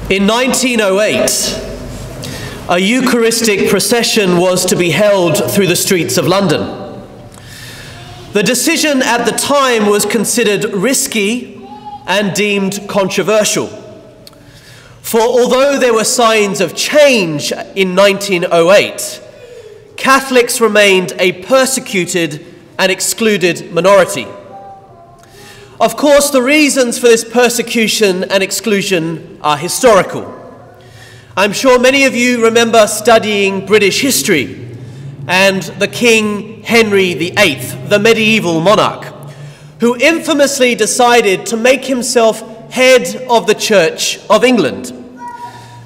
In 1908, a Eucharistic procession was to be held through the streets of London. The decision at the time was considered risky and deemed controversial. For although there were signs of change in 1908, Catholics remained a persecuted and excluded minority. Of course, the reasons for this persecution and exclusion are historical. I'm sure many of you remember studying British history and the King Henry VIII, the medieval monarch, who infamously decided to make himself head of the Church of England,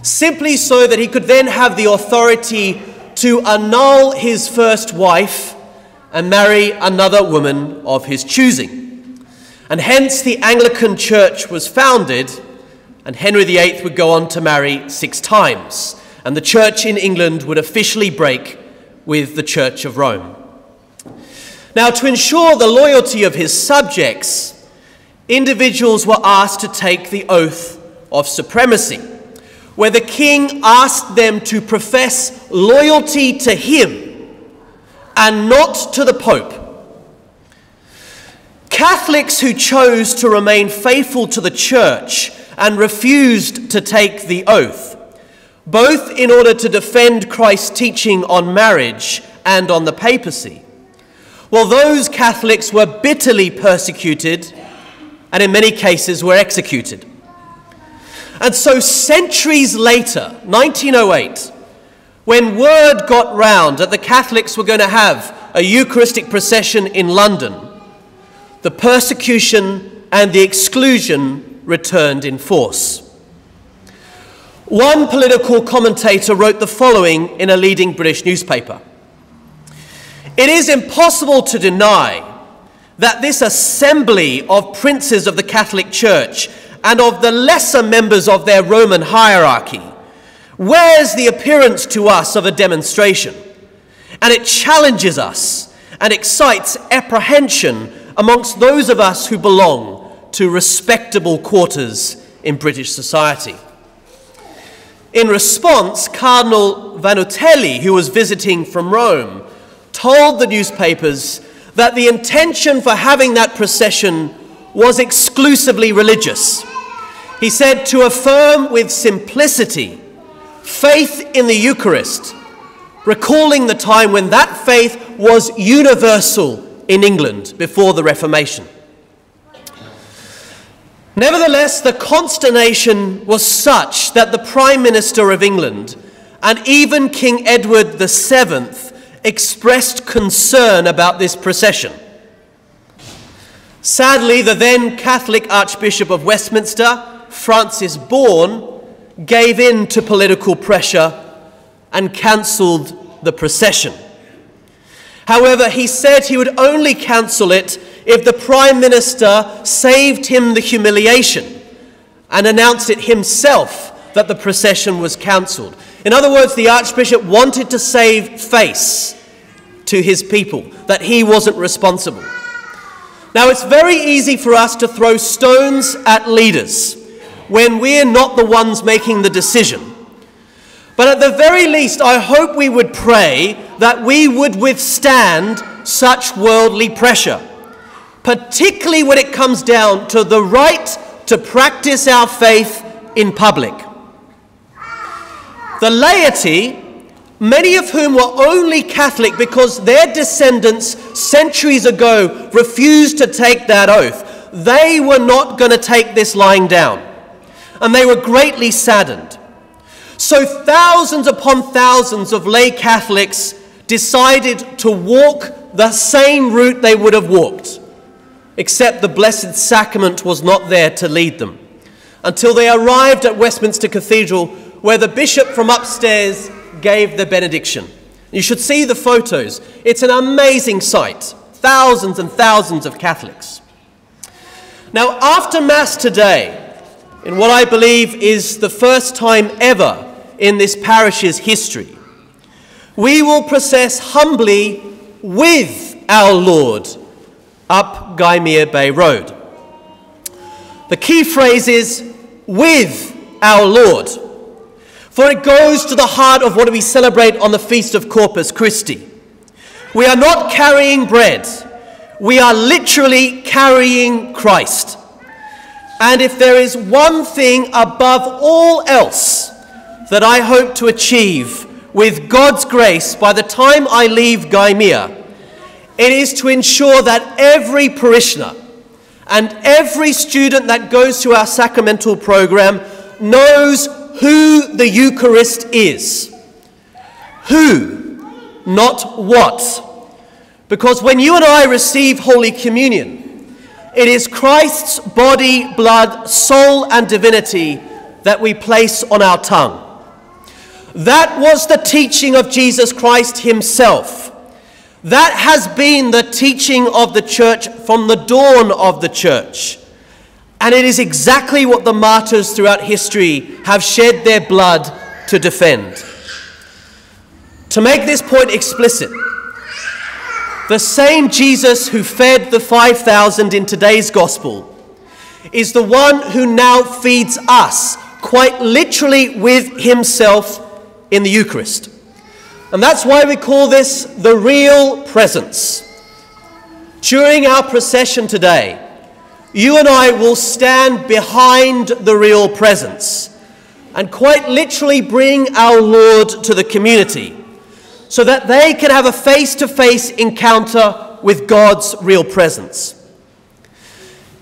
simply so that he could then have the authority to annul his first wife and marry another woman of his choosing. And hence the Anglican Church was founded, and Henry VIII would go on to marry 6 times, and the Church in England would officially break with the Church of Rome. Now, to ensure the loyalty of his subjects, individuals were asked to take the oath of supremacy, where the king asked them to profess loyalty to him and not to the Pope. Catholics who chose to remain faithful to the Church and refused to take the oath, both in order to defend Christ's teaching on marriage and on the papacy, well, those Catholics were bitterly persecuted and in many cases were executed. And so centuries later, 1908, when word got round that the Catholics were going to have a Eucharistic procession in London, the persecution and the exclusion returned in force. One political commentator wrote the following in a leading British newspaper: "It is impossible to deny that this assembly of princes of the Catholic Church and of the lesser members of their Roman hierarchy wears the appearance to us of a demonstration, and it challenges us and excites apprehension amongst those of us who belong to respectable quarters in British society." In response, Cardinal Vanutelli, who was visiting from Rome, told the newspapers that the intention for having that procession was exclusively religious. He said, to affirm with simplicity faith in the Eucharist, recalling the time when that faith was universal in England before the Reformation. Nevertheless, the consternation was such that the Prime Minister of England and even King Edward VII expressed concern about this procession. Sadly, the then Catholic Archbishop of Westminster, Francis Bourne, gave in to political pressure and cancelled the procession. However, he said he would only cancel it if the Prime Minister saved him the humiliation and announced it himself that the procession was cancelled. In other words, the Archbishop wanted to save face to his people, that he wasn't responsible. Now, it's very easy for us to throw stones at leaders when we're not the ones making the decision. But at the very least, I hope we would pray that we would withstand such worldly pressure, particularly when it comes down to the right to practice our faith in public. The laity, many of whom were only Catholic because their descendants centuries ago refused to take that oath, they were not going to take this lying down, and they were greatly saddened. So thousands upon thousands of lay Catholics decided to walk the same route they would have walked, except the Blessed Sacrament was not there to lead them, until they arrived at Westminster Cathedral, where the bishop from upstairs gave the benediction. You should see the photos. It's an amazing sight. Thousands and thousands of Catholics. Now, after Mass today, in what I believe is the first time ever in this parish's history, we will process humbly with our Lord up Gymea Bay Road. The key phrase is with our Lord. For it goes to the heart of what we celebrate on the feast of Corpus Christi. We are not carrying bread. We are literally carrying Christ. And if there is one thing above all else that I hope to achieve with God's grace by the time I leave Gaimea, it is to ensure that every parishioner and every student that goes through our sacramental program knows who the Eucharist is. Who, not what. Because when you and I receive Holy Communion, it is Christ's body, blood, soul, and divinity that we place on our tongue. That was the teaching of Jesus Christ himself. That has been the teaching of the church from the dawn of the church. And it is exactly what the martyrs throughout history have shed their blood to defend. To make this point explicit, the same Jesus who fed the 5,000 in today's gospel is the one who now feeds us, quite literally with himself, in the Eucharist. And that's why we call this the real presence. During our procession today, you and I will stand behind the real presence and quite literally bring our Lord to the community so that they can have a face-to-face encounter with God's real presence.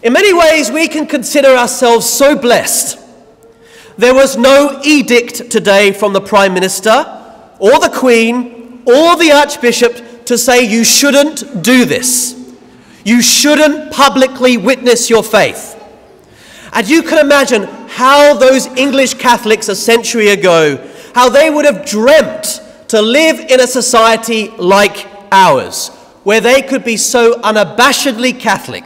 In many ways, we can consider ourselves so blessed. There was no edict today from the Prime Minister or the Queen or the Archbishop to say you shouldn't do this. You shouldn't publicly witness your faith. And you can imagine how those English Catholics a century ago, how they would have dreamt to live in a society like ours, where they could be so unabashedly Catholic.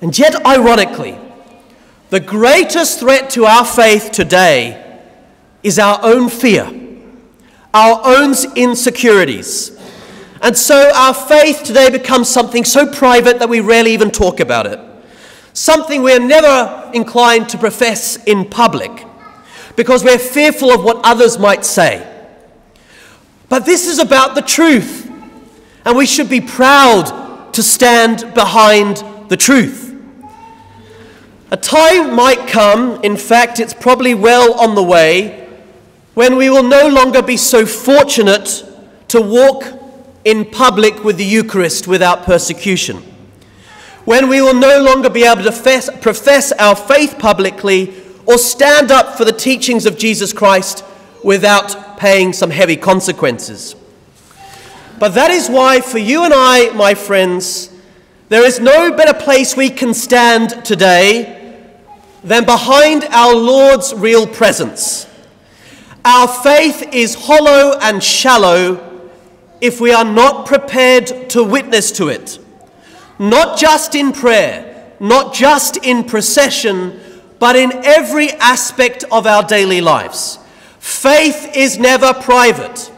And yet, ironically, the greatest threat to our faith today is our own fear, our own insecurities. And so our faith today becomes something so private that we rarely even talk about it. Something we're never inclined to profess in public because we're fearful of what others might say. But this is about the truth, and we should be proud to stand behind the truth. A time might come, in fact, it's probably well on the way, when we will no longer be so fortunate to walk in public with the Eucharist without persecution. When we will no longer be able to profess our faith publicly or stand up for the teachings of Jesus Christ without paying some heavy consequences. But that is why, for you and I, my friends, there is no better place we can stand today than behind our Lord's real presence. Our faith is hollow and shallow if we are not prepared to witness to it, not just in prayer, not just in procession, but in every aspect of our daily lives. Faith is never private.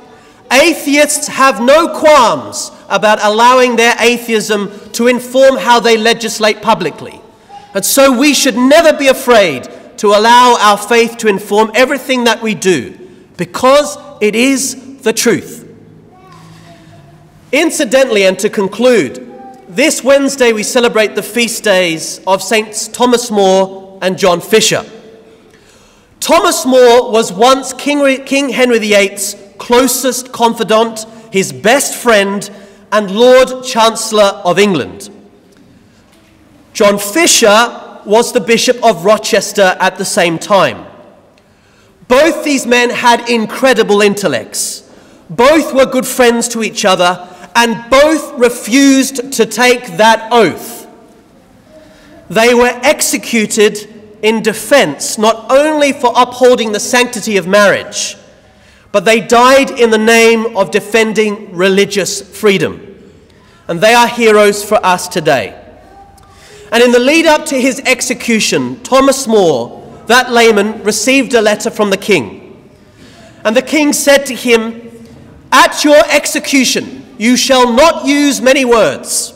Atheists have no qualms about allowing their atheism to inform how they legislate publicly. And so we should never be afraid to allow our faith to inform everything that we do, because it is the truth. Incidentally, and to conclude, this Wednesday we celebrate the feast days of Saints Thomas More and John Fisher. Thomas More was once King Henry VIII's closest confidant, his best friend, and Lord Chancellor of England. John Fisher was the Bishop of Rochester at the same time. Both these men had incredible intellects. Both were good friends to each other, and both refused to take that oath. They were executed in defense, not only for upholding the sanctity of marriage, but they died in the name of defending religious freedom. And they are heroes for us today. And in the lead up to his execution, Thomas More, that layman, received a letter from the king. And the king said to him, "At your execution, you shall not use many words,"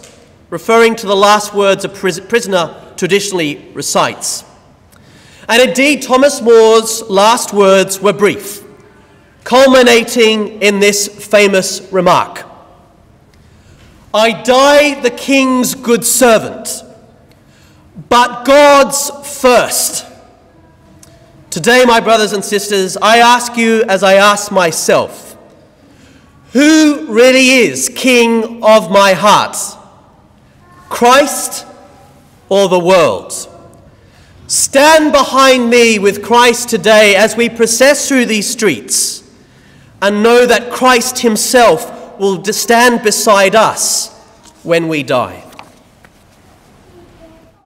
referring to the last words a prisoner traditionally recites. And indeed, Thomas More's last words were brief, culminating in this famous remark: "I die the King's good servant, but God's first." Today, my brothers and sisters, I ask you, as I ask myself, who really is King of my heart? Christ or the world? Stand behind me with Christ today as we process through these streets, and know that Christ himself will stand beside us when we die.